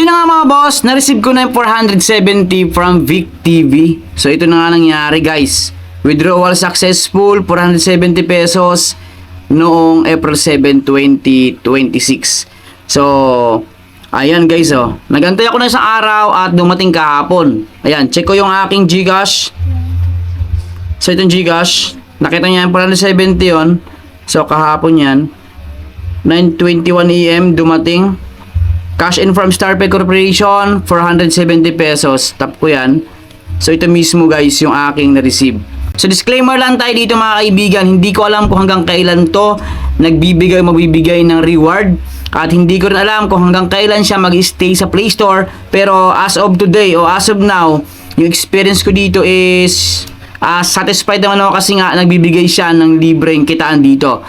yun na nga mga boss, na-receive ko na yung 470 from Vic TV. So ito na nga nangyari guys. Withdrawal successful, 470 pesos noong April 7, 2026. So, ayan guys oh. Nagantay ako na isang araw at dumating kahapon. Ayan, check ko yung aking GCash. So itong GCash, nakita niya yung 470 yun. So kahapon yan, 9:21 AM dumating. Cash in from Starpay Corporation, 470 pesos. Tap ko yan. So ito mismo guys yung aking na-receive. So disclaimer lang tayo dito mga kaibigan. Hindi ko alam kung hanggang kailan to mabibigay ng reward. At hindi ko rin alam kung hanggang kailan siya mag-stay sa Play Store. Pero as of today o as of now, yung experience ko dito is satisfied naman ako kasi nga nagbibigay siya ng libreng kitaan dito.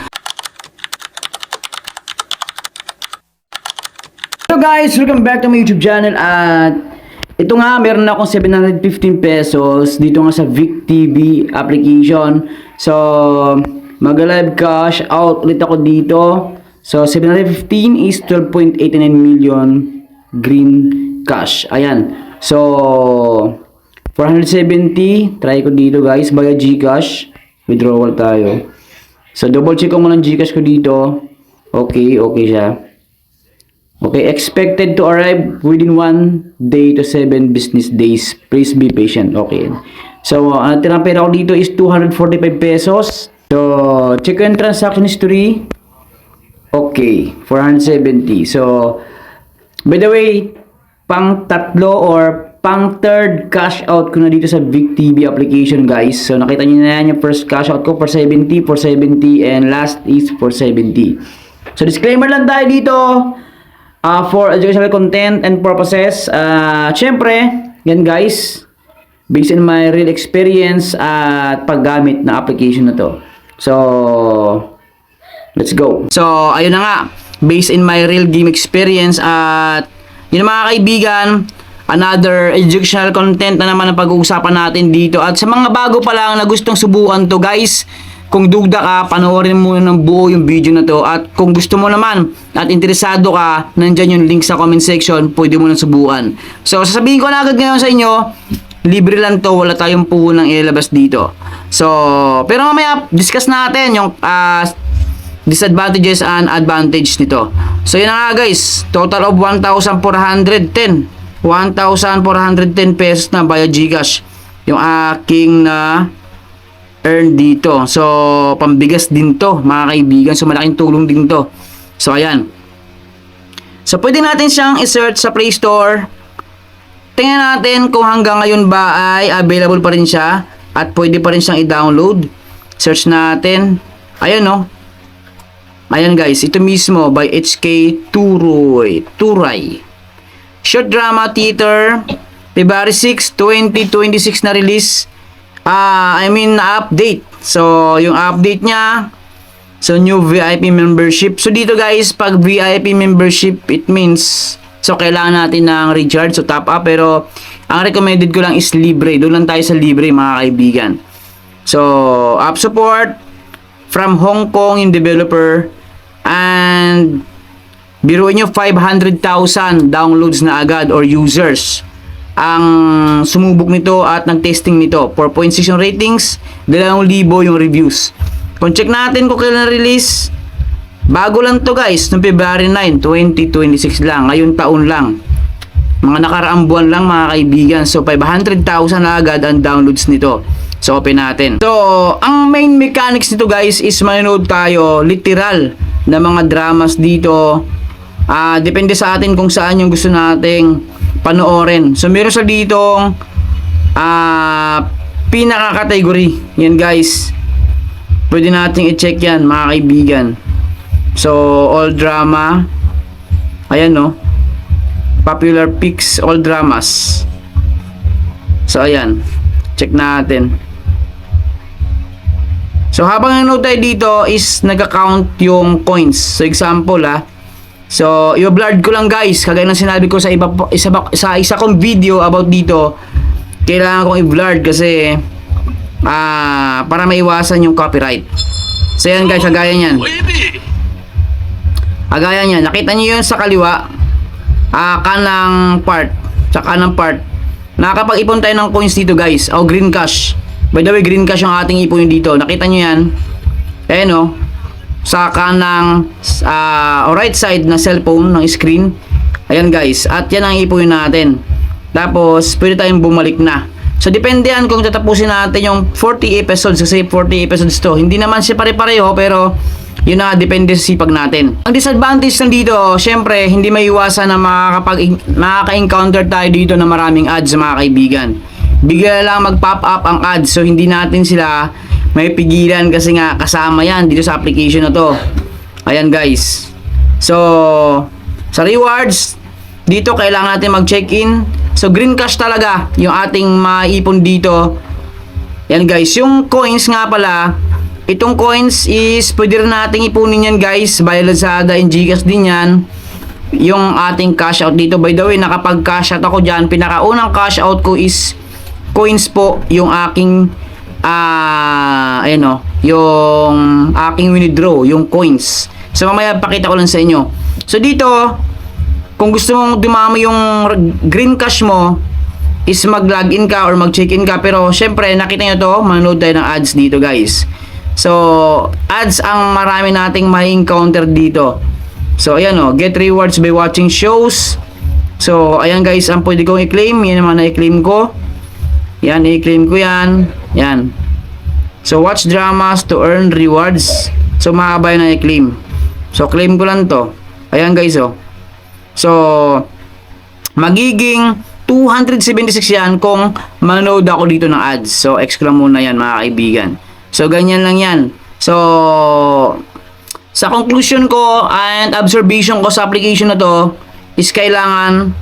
So guys, welcome back to my YouTube channel at ito nga meron na akong 715 pesos dito nga sa Vic TV application. So mag-live cash out ulit ako dito. So 715 is 12.89 million green cash. Ayan. So 470, try ko dito guys via GCash. Withdrawal tayo. So double check ko muna ang GCash ko dito. Okay siya. Okay, expected to arrive within 1 day to 7 business days. Please be patient. Okay. So, ang tirang pera ko dito is 245 pesos. So, check yung transaction history. Okay, 470. So, by the way, pang tatlo or pang third cash out ko na dito sa Vic TV application guys. So, nakita niyo na yan yung first cash out ko, 470, 470, and last is 470. So, disclaimer lang tayo dito. For educational content and purposes, syempre, yan guys, based on my real experience at paggamit na application na to. So, let's go. So, ayun na nga, based in my real game experience at yun mga kaibigan, another educational content na naman ang pag-uusapan natin dito. At sa mga bago pa lang na gustong subukan to guys, kung duda ka, panoorin mo ng buo yung video na to. At kung gusto mo naman at interesado ka, nandyan yung link sa comment section, pwede mo nang subukan. So, sasabihin ko na agad ngayon sa inyo, libre lang to, wala tayong puhunang ilalabas dito. So, pero mamaya, discuss natin yung disadvantages and advantage nito. So, yun na nga guys, total of 1,410. 1,410 pesos na via GCash. Yung aking na earn dito. So, pambigas din to, mga kaibigan. So, malaking tulong din to. So, ayan. So, pwede natin siyang i-search sa Play Store. Tingnan natin kung hanggang ngayon ba ay available pa rin siya at pwede pa rin siyang i-download. Search natin. Ayan, no? Ayan, guys. Ito mismo by HK Turay. Short Drama Theater. February 6, 2026 na release. Na-update. So, yung update niya, so, new VIP membership. So, dito guys, pag VIP membership, it means, so, kailangan natin ng recharge, so, top up. Pero, ang recommended ko lang is libre. Doon lang tayo sa libre, mga kaibigan. So, app support from Hong Kong, yung developer. And, biruin nyo, 500,000 downloads na agad or users ang sumubok nito at nag-testing nito. 4.6 yung ratings, 2,000 yung reviews. Kung check natin kung kailan release, bago lang to guys, noong February 9, 2026 lang, ngayon taon lang. Mga nakaraang buwan lang mga kaibigan. So 500,000 na agad ang downloads nito. So open natin. So ang main mechanics nito guys is manonood tayo literal na mga dramas dito. Depende sa atin kung saan yung gusto nating panoorin. So meron sa ditong pinaka-category. Yan guys. Pwede nating i-check yan mga kaibigan. So all drama. Ayan no. Popular picks, all dramas. So ayan. Check natin. So habang nanonood tayo dito is nagka-count yung coins. So example So, i-blurred ko lang guys, kagaya ng sinabi ko sa isa kong video about dito. Kailangan kong i-blurred kasi para maiwasan yung copyright. So yan guys, kagaya niyan. Kagaya niyan, nakita niyo yun sa kaliwa. kanang part. Sa kanang part. Nakakapag-ipon tayo ng coins dito guys. O green cash. By the way, green cash yung ating ipon dito. Nakita nyo yan. Ayan o. Sa kanang right side na cellphone ng screen. Ayan guys. At yan ang ipon natin. Tapos, pwede tayong bumalik na. So, depende yan kung tatapusin natin yung 40 episodes. Kasi 40 episodes to. Hindi naman siya pare-pareho, pero yun na, depende sa sipag natin. Ang disadvantage lang dito, syempre, hindi maiwasan na makaka-encounter tayo dito na maraming ads, mga kaibigan. Bigla lang mag-pop up ang ads. So, hindi natin sila may pigilan kasi nga kasama yan dito sa application na to. Ayan guys. So, sa rewards, dito kailangan natin mag-check-in. So, green cash talaga yung ating maipon dito. Yan guys. Yung coins nga pala, itong coins is pwede rin nating ipunin yan guys. By Lazada and Gcash din yan. Yung ating cash out dito. By the way, nakapag-cash out ako dyan. Pinakaunang cash out ko is coins po. Yung aking, ayan o, yung aking withdraw, yung coins. So, mamaya pakita ko lang sa inyo. So, dito, kung gusto mong dumami yung green cash mo, is mag-login ka or mag-check-in ka. Pero, syempre, nakita nyo to, manood tayo ng ads dito, guys. So, ads ang marami nating ma-encounter dito. So, ayan o, get rewards by watching shows. So, ayan guys, ang pwede kong i-claim. Yan naman na-i-claim ko. Yan, i-claim ko yan. Yan. So, watch dramas to earn rewards. So, mahaba yun na i-claim. So, claim ko lang to. Ayan guys o. So, magiging 276 yan kung manood ako dito ng ads. So, X ko lang muna yan mga kaibigan. So, ganyan lang yan. So, sa conclusion ko and observation ko sa application na to is kailangan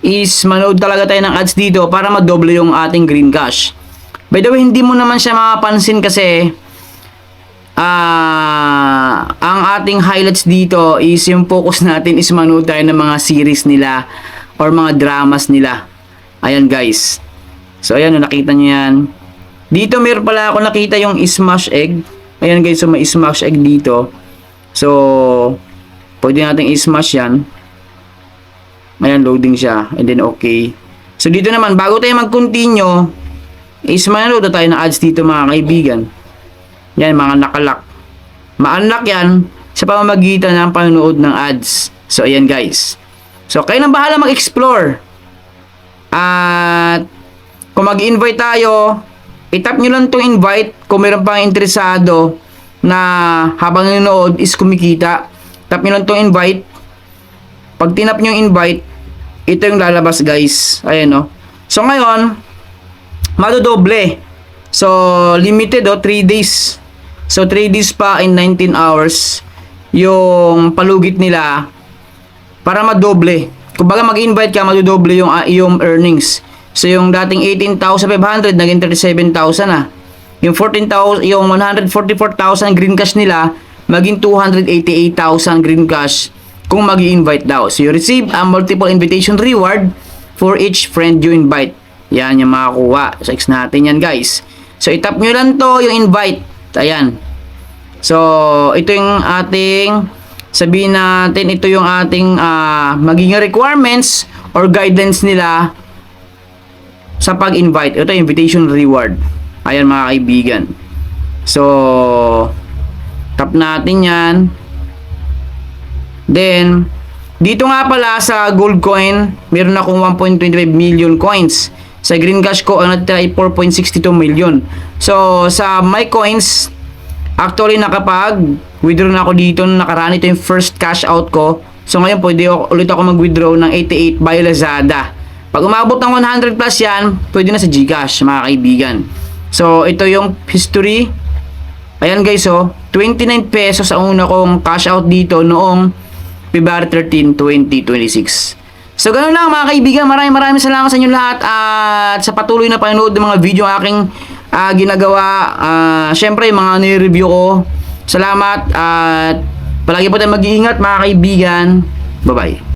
is manood talaga tayo ng ads dito para madoble yung ating green cash. By the way, hindi mo naman siya mapapansin kasi ang ating highlights dito is yung focus natin is manood tayo ng mga series nila or mga dramas nila. Ayan guys. So ayan, nakita nyo yan. Dito meron pala ako nakita yung smash egg. Ayan guys, so may smash egg dito. So pwede natin i-smash yan. Ayan, loading siya. And then okay. So dito naman, bago tayo mag-continue, is manood tayo ng ads dito mga kaibigan. Yan, mga nakalock. Ma-unlock yan sa pamamagitan ng panonood ng ads. So, ayan guys. So, kayo nang bahala mag-explore. At kung mag-invite tayo, itap nyo lang itong invite kung meron pang interesado na habang nanonood is kumikita. Tap nyo lang itong invite. Pag tinap nyo yung invite, ito yung lalabas guys. Ayan o. So, ngayon, madodoble. So, limited 3 days. So, 3 days pa in 19 hours yung palugit nila para madoble. Kung baga mag-invite ka, madodoble yung earnings. So, yung dating 18,500 naging 37,000 na. Yung 14,000, yung 144,000 green cash nila maging 288,000 green cash kung mag-invite daw. So, you receive a multiple invitation reward for each friend you invite. Yan yung makakuha. So, X natin yan guys. So, itap nyo lang to yung invite. Ayan. So, ito yung ating, sabihin natin, ito yung ating magiging requirements or guidelines nila sa pag-invite. Ito yung invitation reward. Ayan mga kaibigan. So, tap natin yan. Then, dito nga pala sa gold coin, meron akong 1.25 million coins. Sa green cash ko, ang natira ay 4.62 million. So, sa my coins, actually nakapag-withdraw na ako dito nung nakaraan. Ito yung first cash out ko. So, ngayon pwede ulit ako mag-withdraw ng 88 by Lazada. Pag umabot ng 100 plus yan, pwede na sa Gcash, mga kaibigan. So, ito yung history. Ayan guys, 29 pesos ang una kong cash out dito noong February 13, 2026. So, ganun lang mga kaibigan. Maraming salamat sa inyo lahat at sa patuloy na panonood ng mga video aking ginagawa. Syempre, mga nire-review ko. Salamat at palagi po tayong mag-iingat mga kaibigan. Bye-bye.